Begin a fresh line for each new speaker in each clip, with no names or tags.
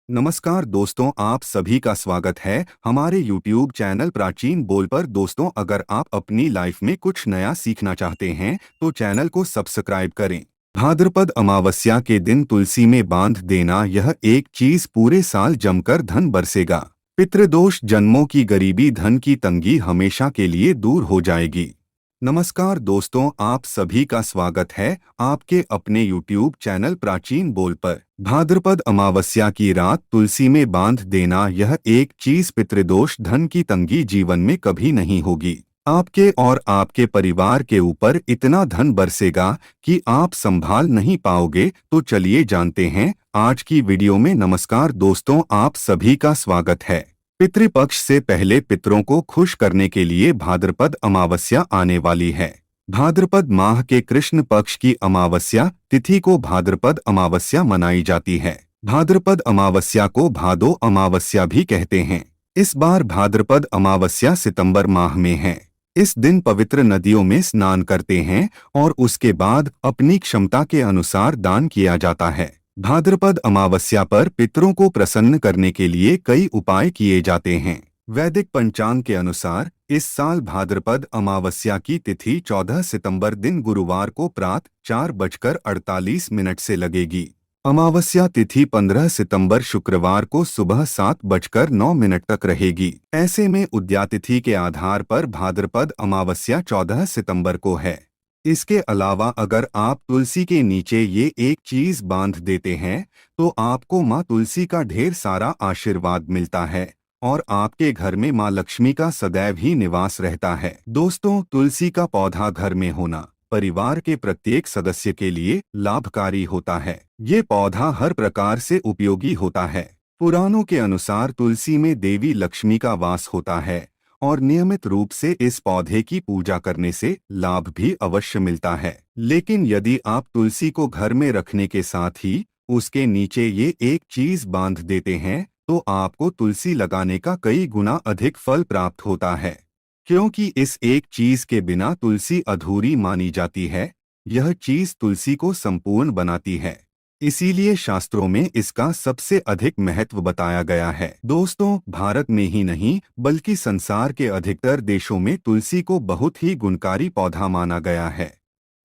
नमस्कार दोस्तों, आप सभी का स्वागत है हमारे YouTube चैनल प्राचीन बोल पर। दोस्तों, अगर आप अपनी लाइफ में कुछ नया सीखना चाहते हैं तो चैनल को सब्सक्राइब करें। भाद्रपद अमावस्या के दिन तुलसी में बांध देना, यह एक चीज पूरे साल जमकर धन बरसेगा। पितृदोष, जन्मों की गरीबी, धन की तंगी हमेशा के लिए दूर हो जाएगी। नमस्कार दोस्तों, आप सभी का स्वागत है आपके अपने YouTube चैनल प्राचीन बोल पर। भाद्रपद अमावस्या की रात तुलसी में बांध देना, यह एक चीज पितृदोष, धन की तंगी जीवन में कभी नहीं होगी। आपके और आपके परिवार के ऊपर इतना धन बरसेगा कि आप संभाल नहीं पाओगे। तो चलिए जानते हैं आज की वीडियो में। नमस्कार दोस्तों, आप सभी का स्वागत है। पितृपक्ष से पहले पितरों को खुश करने के लिए भाद्रपद अमावस्या आने वाली है। भाद्रपद माह के कृष्ण पक्ष की अमावस्या तिथि को भाद्रपद अमावस्या मनाई जाती है। भाद्रपद अमावस्या को भादो अमावस्या भी कहते हैं। इस बार भाद्रपद अमावस्या सितंबर माह में है। इस दिन पवित्र नदियों में स्नान करते हैं और उसके बाद अपनी क्षमता के अनुसार दान किया जाता है। भाद्रपद अमावस्या पर पितरों को प्रसन्न करने के लिए कई उपाय किए जाते हैं। वैदिक पंचांग के अनुसार इस साल भाद्रपद अमावस्या की तिथि 14 सितंबर दिन गुरुवार को प्रातः 4:48 से लगेगी। अमावस्या तिथि 15 सितंबर शुक्रवार को सुबह 7:09 तक रहेगी। ऐसे में उदयातिथि के आधार पर भाद्रपद अमावस्या 14 सितंबर को है। इसके अलावा अगर आप तुलसी के नीचे ये एक चीज बांध देते हैं तो आपको माँ तुलसी का ढेर सारा आशीर्वाद मिलता है और आपके घर में माँ लक्ष्मी का सदैव ही निवास रहता है। दोस्तों, तुलसी का पौधा घर में होना परिवार के प्रत्येक सदस्य के लिए लाभकारी होता है। ये पौधा हर प्रकार से उपयोगी होता है। पुराणों के अनुसार तुलसी में देवी लक्ष्मी का वास होता है और नियमित रूप से इस पौधे की पूजा करने से लाभ भी अवश्य मिलता है। लेकिन यदि आप तुलसी को घर में रखने के साथ ही उसके नीचे ये एक चीज बांध देते हैं तो आपको तुलसी लगाने का कई गुना अधिक फल प्राप्त होता है, क्योंकि इस एक चीज के बिना तुलसी अधूरी मानी जाती है। यह चीज तुलसी को संपूर्ण बनाती है, इसीलिए शास्त्रों में इसका सबसे अधिक महत्व बताया गया है। दोस्तों, भारत में ही नहीं बल्कि संसार के अधिकतर देशों में तुलसी को बहुत ही गुणकारी पौधा माना गया है।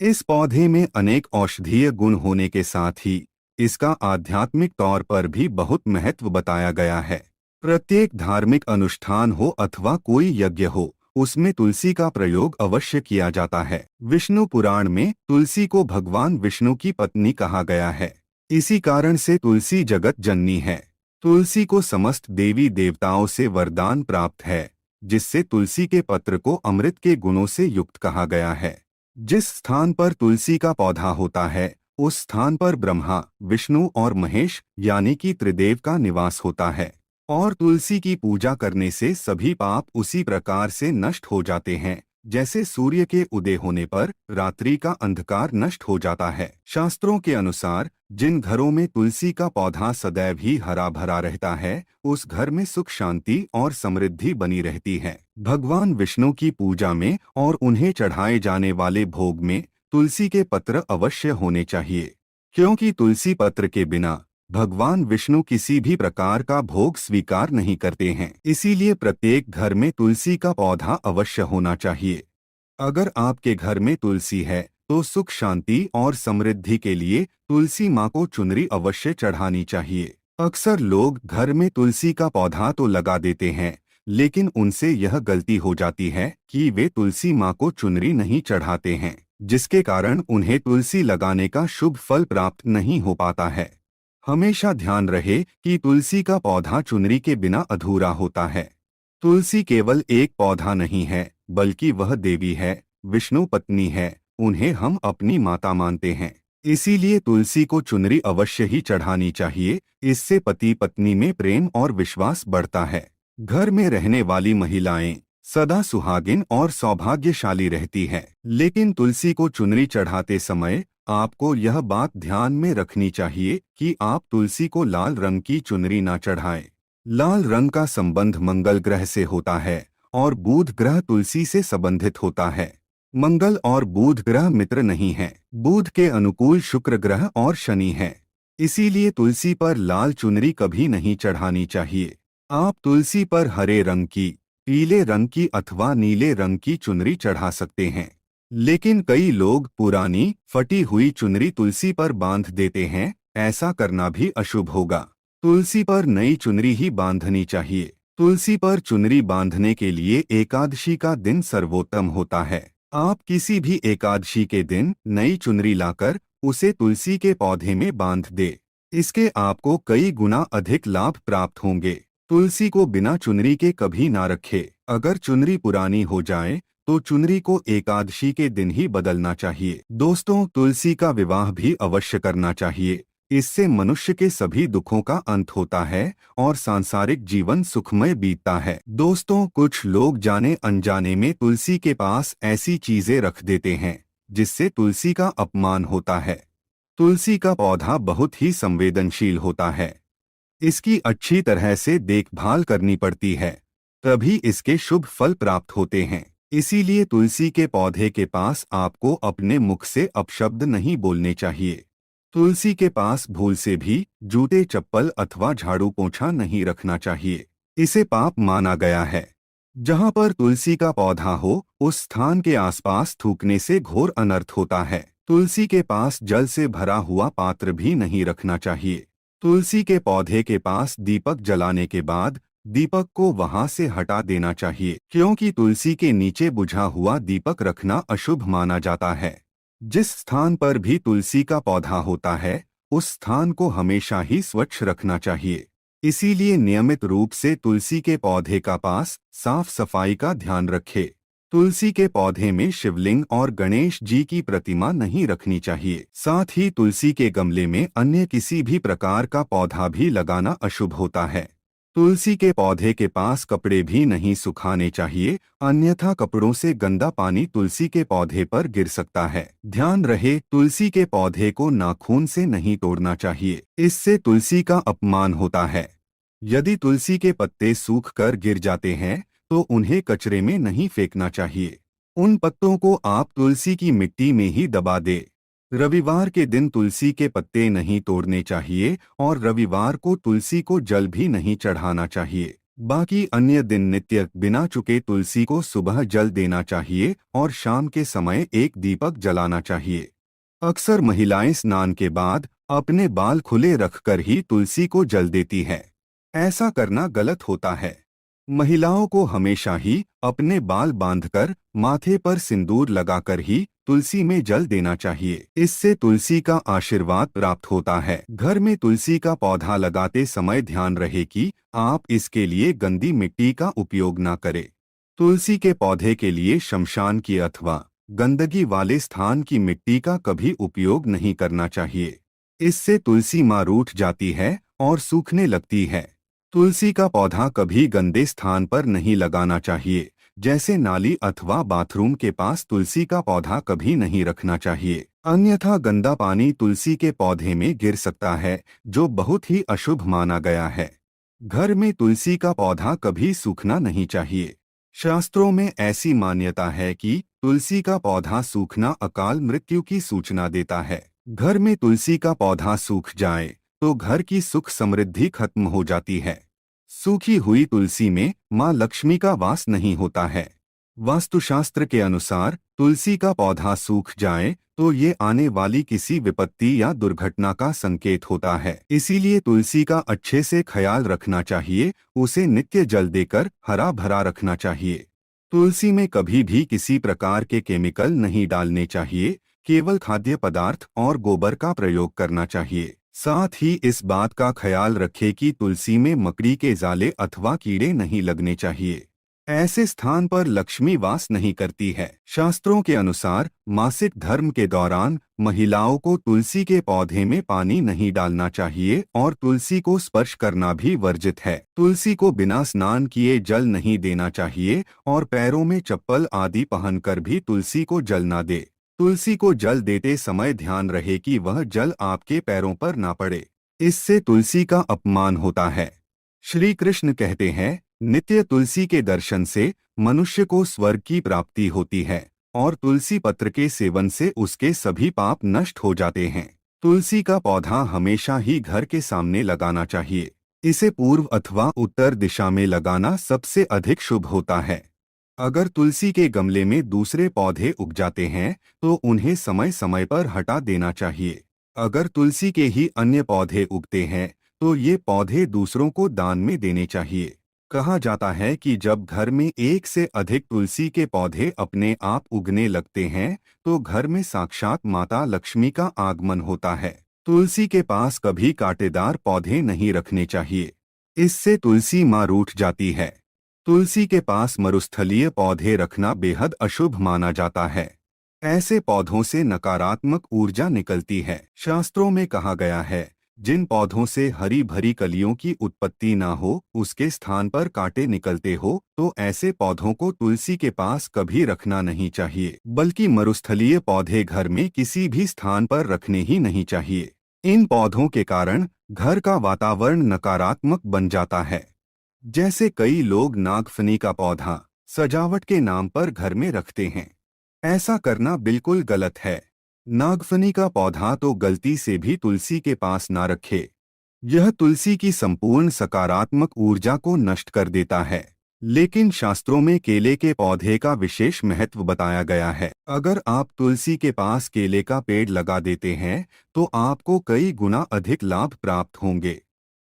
इस पौधे में अनेक औषधीय गुण होने के साथ ही इसका आध्यात्मिक तौर पर भी बहुत महत्व बताया गया है। प्रत्येक धार्मिक अनुष्ठान हो अथवा कोई यज्ञ हो, उसमें तुलसी का प्रयोग अवश्य किया जाता है। विष्णु पुराण में तुलसी को भगवान विष्णु की पत्नी कहा गया है। इसी कारण से तुलसी जगत जननी है। तुलसी को समस्त देवी देवताओं से वरदान प्राप्त है, जिससे तुलसी के पत्र को अमृत के गुणों से युक्त कहा गया है। जिस स्थान पर तुलसी का पौधा होता है उस स्थान पर ब्रह्मा, विष्णु और महेश यानी कि त्रिदेव का निवास होता है। और तुलसी की पूजा करने से सभी पाप उसी प्रकार से नष्ट हो जाते हैं जैसे सूर्य के उदय होने पर रात्रि का अंधकार नष्ट हो जाता है। शास्त्रों के अनुसार जिन घरों में तुलसी का पौधा सदैव ही हरा भरा रहता है उस घर में सुख, शांति और समृद्धि बनी रहती है। भगवान विष्णु की पूजा में और उन्हें चढ़ाए जाने वाले भोग में तुलसी के पत्र अवश्य होने चाहिए, क्योंकि तुलसी पत्र के बिना भगवान विष्णु किसी भी प्रकार का भोग स्वीकार नहीं करते हैं। इसीलिए प्रत्येक घर में तुलसी का पौधा अवश्य होना चाहिए। अगर आपके घर में तुलसी है तो सुख, शांति और समृद्धि के लिए तुलसी माँ को चुनरी अवश्य चढ़ानी चाहिए। अक्सर लोग घर में तुलसी का पौधा तो लगा देते हैं, लेकिन उनसे यह गलती हो जाती है कि वे तुलसी माँ को चुनरी नहीं चढ़ाते हैं, जिसके कारण उन्हें तुलसी लगाने का शुभ फल प्राप्त नहीं हो पाता है। हमेशा ध्यान रहे कि तुलसी का पौधा चुनरी के बिना अधूरा होता है। तुलसी केवल एक पौधा नहीं है बल्कि वह देवी है, विष्णु पत्नी है। उन्हें हम अपनी माता मानते हैं, इसीलिए तुलसी को चुनरी अवश्य ही चढ़ानी चाहिए। इससे पति पत्नी में प्रेम और विश्वास बढ़ता है। घर में रहने वाली महिलाएं सदा सुहागिन और सौभाग्यशाली रहती है। लेकिन तुलसी को चुनरी चढ़ाते समय आपको यह बात ध्यान में रखनी चाहिए कि आप तुलसी को लाल रंग की चुनरी ना चढ़ाएं। लाल रंग का संबंध मंगल ग्रह से होता है और बुध ग्रह तुलसी से संबंधित होता है। मंगल और बुध ग्रह मित्र नहीं हैं। बुध के अनुकूल शुक्र ग्रह और शनि है। इसीलिए तुलसी पर लाल चुनरी कभी नहीं चढ़ानी चाहिए। आप तुलसी पर हरे रंग की, पीले रंग की अथवा नीले रंग की चुनरी चढ़ा सकते हैं। लेकिन कई लोग पुरानी फटी हुई चुनरी तुलसी पर बांध देते हैं। ऐसा करना भी अशुभ होगा। तुलसी पर नई चुनरी ही बांधनी चाहिए। तुलसी पर चुनरी बांधने के लिए एकादशी का दिन सर्वोत्तम होता है। आप किसी भी एकादशी के दिन नई चुनरी लाकर उसे तुलसी के पौधे में बांध दे। इसके आपको कई गुना अधिक लाभ प्राप्त होंगे। तुलसी को बिना चुनरी के कभी ना रखे। अगर चुनरी पुरानी हो जाए तो चुनरी को एकादशी के दिन ही बदलना चाहिए। दोस्तों, तुलसी का विवाह भी अवश्य करना चाहिए। इससे मनुष्य के सभी दुखों का अंत होता है और सांसारिक जीवन सुखमय बीतता है। दोस्तों, कुछ लोग जाने अनजाने में तुलसी के पास ऐसी चीजें रख देते हैं जिससे तुलसी का अपमान होता है। तुलसी का पौधा बहुत ही संवेदनशील होता है। इसकी अच्छी तरह से देखभाल करनी पड़ती है, तभी इसके शुभ फल प्राप्त होते हैं। इसीलिए तुलसी के पौधे के पास आपको अपने मुख से अपशब्द नहीं बोलने चाहिए। तुलसी के पास भूल से भी जूते चप्पल अथवा झाड़ू पोंछा नहीं रखना चाहिए। इसे पाप माना गया है। जहाँ पर तुलसी का पौधा हो, उस स्थान के आसपास थूकने से घोर अनर्थ होता है। तुलसी के पास जल से भरा हुआ पात्र भी नहीं रखना चाहिए। तुलसी के पौधे के पास दीपक जलाने के बाद दीपक को वहां से हटा देना चाहिए, क्योंकि तुलसी के नीचे बुझा हुआ दीपक रखना अशुभ माना जाता है। जिस स्थान पर भी तुलसी का पौधा होता है, उस स्थान को हमेशा ही स्वच्छ रखना चाहिए। इसीलिए नियमित रूप से तुलसी के पौधे का पास साफ सफाई का ध्यान रखें। तुलसी के पौधे में शिवलिंग और गणेश जी की प्रतिमा नहीं रखनी चाहिए। साथ ही तुलसी के गमले में अन्य किसी भी प्रकार का पौधा भी लगाना अशुभ होता है। तुलसी के पौधे के पास कपड़े भी नहीं सुखाने चाहिए, अन्यथा कपड़ों से गंदा पानी तुलसी के पौधे पर गिर सकता है। ध्यान रहे, तुलसी के पौधे को नाखून से नहीं तोड़ना चाहिए, इससे तुलसी का अपमान होता है। यदि तुलसी के पत्ते सूख कर गिर जाते हैं तो उन्हें कचरे में नहीं फेंकना चाहिए। उन पत्तों को आप तुलसी की मिट्टी में ही दबा दे। रविवार के दिन तुलसी के पत्ते नहीं तोड़ने चाहिए और रविवार को तुलसी को जल भी नहीं चढ़ाना चाहिए। बाकी अन्य दिन नित्य बिना चुके तुलसी को सुबह जल देना चाहिए और शाम के समय एक दीपक जलाना चाहिए। अक्सर महिलाएं स्नान के बाद अपने बाल खुले रखकर ही तुलसी को जल देती है। ऐसा करना गलत होता है। महिलाओं को हमेशा ही अपने बाल बांधकर माथे पर सिंदूर लगाकर ही तुलसी में जल देना चाहिए। इससे तुलसी का आशीर्वाद प्राप्त होता है। घर में तुलसी का पौधा लगाते समय ध्यान रहे कि आप इसके लिए गंदी मिट्टी का उपयोग न करें। तुलसी के पौधे के लिए शमशान की अथवा गंदगी वाले स्थान की मिट्टी का कभी उपयोग नहीं करना चाहिए। इससे तुलसी माँ रूठ जाती है और सूखने लगती है। तुलसी का पौधा कभी गंदे स्थान पर नहीं लगाना चाहिए, जैसे नाली अथवा बाथरूम के पास तुलसी का पौधा कभी नहीं रखना चाहिए, अन्यथा गंदा पानी तुलसी के पौधे में गिर सकता है, जो बहुत ही अशुभ माना गया है। घर में तुलसी का पौधा कभी सूखना नहीं चाहिए। शास्त्रों में ऐसी मान्यता है कि तुलसी का पौधा सूखना अकाल मृत्यु की सूचना देता है। घर में तुलसी का पौधा सूख जाए तो घर की सुख समृद्धि खत्म हो जाती है। सूखी हुई तुलसी में माँ लक्ष्मी का वास नहीं होता है। वास्तुशास्त्र के अनुसार तुलसी का पौधा सूख जाए तो ये आने वाली किसी विपत्ति या दुर्घटना का संकेत होता है। इसीलिए तुलसी का अच्छे से ख्याल रखना चाहिए, उसे नित्य जल देकर हरा भरा रखना चाहिए। तुलसी में कभी भी किसी प्रकार के केमिकल नहीं डालने चाहिए, केवल खाद्य पदार्थ और गोबर का प्रयोग करना चाहिए। साथ ही इस बात का ख्याल रखें कि तुलसी में मकड़ी के जाले अथवा कीड़े नहीं लगने चाहिए। ऐसे स्थान पर लक्ष्मी वास नहीं करती है। शास्त्रों के अनुसार मासिक धर्म के दौरान महिलाओं को तुलसी के पौधे में पानी नहीं डालना चाहिए और तुलसी को स्पर्श करना भी वर्जित है। तुलसी को बिना स्नान किए जल नहीं देना चाहिए और पैरों में चप्पल आदि पहनकर भी तुलसी को जल न दे। तुलसी को जल देते समय ध्यान रहे कि वह जल आपके पैरों पर ना पड़े, इससे तुलसी का अपमान होता है। श्री कृष्ण कहते हैं, नित्य तुलसी के दर्शन से मनुष्य को स्वर्ग की प्राप्ति होती है और तुलसी पत्र के सेवन से उसके सभी पाप नष्ट हो जाते हैं। तुलसी का पौधा हमेशा ही घर के सामने लगाना चाहिए। इसे पूर्व अथवा उत्तर दिशा में लगाना सबसे अधिक शुभ होता है। अगर तुलसी के गमले में दूसरे पौधे उग जाते हैं तो उन्हें समय समय पर हटा देना चाहिए। अगर तुलसी के ही अन्य पौधे उगते हैं तो ये पौधे दूसरों को दान में देने चाहिए। कहा जाता है कि जब घर में एक से अधिक तुलसी के पौधे अपने आप उगने लगते हैं तो घर में साक्षात माता लक्ष्मी का आगमन होता है। तुलसी के पास कभी कांटेदार पौधे नहीं रखने चाहिए, इससे तुलसी माँ रूठ जाती है। तुलसी के पास मरुस्थलीय पौधे रखना बेहद अशुभ माना जाता है। ऐसे पौधों से नकारात्मक ऊर्जा निकलती है। शास्त्रों में कहा गया है, जिन पौधों से हरी भरी कलियों की उत्पत्ति ना हो, उसके स्थान पर कांटे निकलते हो, तो ऐसे पौधों को तुलसी के पास कभी रखना नहीं चाहिए, बल्कि मरुस्थलीय पौधे घर में किसी भी स्थान पर रखने ही नहीं चाहिए। इन पौधों के कारण घर का वातावरण नकारात्मक बन जाता है। जैसे कई लोग नागफनी का पौधा सजावट के नाम पर घर में रखते हैं। ऐसा करना बिल्कुल गलत है। नागफनी का पौधा तो गलती से भी तुलसी के पास ना रखे। यह तुलसी की संपूर्ण सकारात्मक ऊर्जा को नष्ट कर देता है। लेकिन शास्त्रों में केले के पौधे का विशेष महत्व बताया गया है। अगर आप तुलसी के पास केले का पेड़ लगा देते हैं तो आपको कई गुना अधिक लाभ प्राप्त होंगे।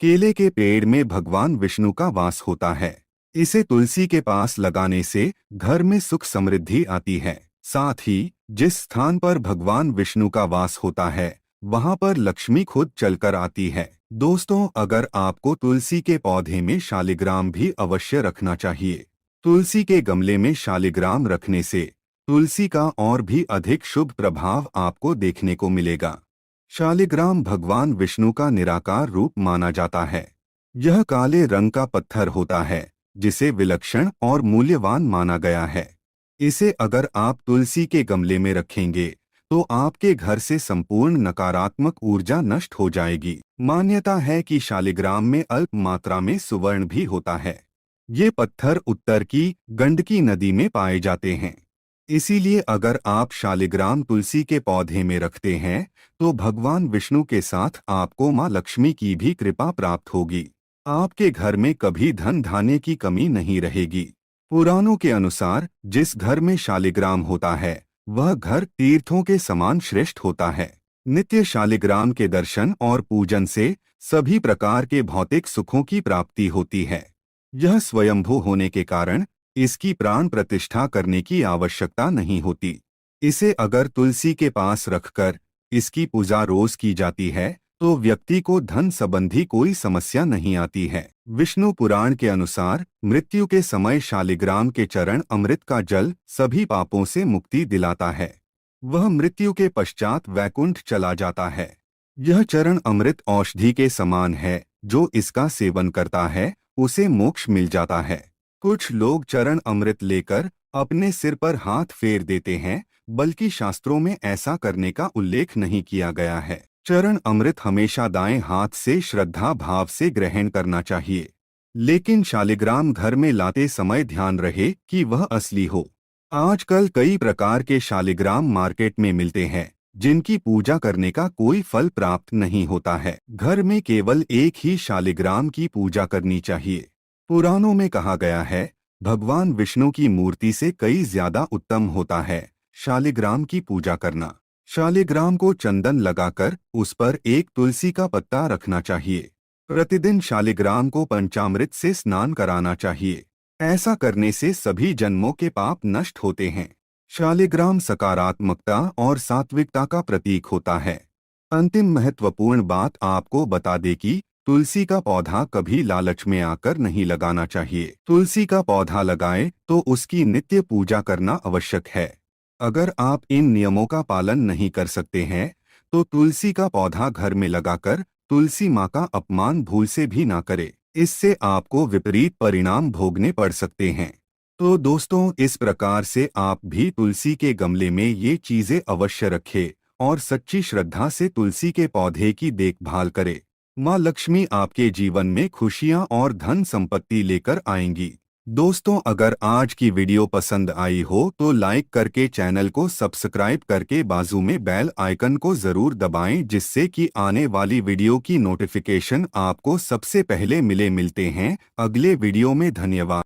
केले के पेड़ में भगवान विष्णु का वास होता है। इसे तुलसी के पास लगाने से घर में सुख समृद्धि आती है। साथ ही जिस स्थान पर भगवान विष्णु का वास होता है वहां पर लक्ष्मी खुद चलकर आती है। दोस्तों, अगर आपको तुलसी के पौधे में शालिग्राम भी अवश्य रखना चाहिए। तुलसी के गमले में शालिग्राम रखने से तुलसी का और भी अधिक शुभ प्रभाव आपको देखने को मिलेगा। शालिग्राम भगवान विष्णु का निराकार रूप माना जाता है। यह काले रंग का पत्थर होता है जिसे विलक्षण और मूल्यवान माना गया है। इसे अगर आप तुलसी के गमले में रखेंगे तो आपके घर से संपूर्ण नकारात्मक ऊर्जा नष्ट हो जाएगी। मान्यता है कि शालिग्राम में अल्प मात्रा में सुवर्ण भी होता है। ये पत्थर उत्तर की गंडकी नदी में पाए जाते हैं। इसीलिए अगर आप शालिग्राम तुलसी के पौधे में रखते हैं तो भगवान विष्णु के साथ आपको मां लक्ष्मी की भी कृपा प्राप्त होगी। आपके घर में कभी धन धान्य की कमी नहीं रहेगी। पुराणों के अनुसार जिस घर में शालिग्राम होता है वह घर तीर्थों के समान श्रेष्ठ होता है। नित्य शालिग्राम के दर्शन और पूजन से सभी प्रकार के भौतिक सुखों की प्राप्ति होती है। यह स्वयंभू होने के कारण इसकी प्राण प्रतिष्ठा करने की आवश्यकता नहीं होती। इसे अगर तुलसी के पास रखकर इसकी पूजा रोज की जाती है तो व्यक्ति को धन संबंधी कोई समस्या नहीं आती है। विष्णु पुराण के अनुसार मृत्यु के समय शालिग्राम के चरण अमृत का जल सभी पापों से मुक्ति दिलाता है। वह मृत्यु के पश्चात वैकुंठ चला जाता है। यह चरण अमृत औषधि के समान है, जो इसका सेवन करता है उसे मोक्ष मिल जाता है। कुछ लोग चरण अमृत लेकर अपने सिर पर हाथ फेर देते हैं, बल्कि शास्त्रों में ऐसा करने का उल्लेख नहीं किया गया है। चरण अमृत हमेशा दाएं हाथ से श्रद्धा भाव से ग्रहण करना चाहिए। लेकिन शालिग्राम घर में लाते समय ध्यान रहे कि वह असली हो। आजकल कई प्रकार के शालिग्राम मार्केट में मिलते हैं जिनकी पूजा करने का कोई फल प्राप्त नहीं होता है। घर में केवल एक ही शालिग्राम की पूजा करनी चाहिए। पुराणों में कहा गया है, भगवान विष्णु की मूर्ति से कई ज्यादा उत्तम होता है शालिग्राम की पूजा करना। शालिग्राम को चंदन लगाकर उस पर एक तुलसी का पत्ता रखना चाहिए। प्रतिदिन शालिग्राम को पंचामृत से स्नान कराना चाहिए। ऐसा करने से सभी जन्मों के पाप नष्ट होते हैं। शालिग्राम सकारात्मकता और सात्विकता का प्रतीक होता है। अंतिम महत्वपूर्ण बात आपको बता दें कि तुलसी का पौधा कभी लालच में आकर नहीं लगाना चाहिए। तुलसी का पौधा लगाएं तो उसकी नित्य पूजा करना आवश्यक है। अगर आप इन नियमों का पालन नहीं कर सकते हैं तो तुलसी का पौधा घर में लगाकर तुलसी माँ का अपमान भूल से भी ना करें। इससे आपको विपरीत परिणाम भोगने पड़ सकते हैं। तो दोस्तों, इस प्रकार से आप भी तुलसी के गमले में ये चीजें अवश्य रखें और सच्ची श्रद्धा से तुलसी के पौधे की देखभाल करें। माँ लक्ष्मी आपके जीवन में खुशियाँ और धन संपत्ति लेकर आएंगी। दोस्तों, अगर आज की वीडियो पसंद आई हो तो लाइक करके चैनल को सब्सक्राइब करके बाजू में बेल आइकन को जरूर दबाएं, जिससे कि आने वाली वीडियो की नोटिफिकेशन आपको सबसे पहले मिलते हैं अगले वीडियो में। धन्यवाद।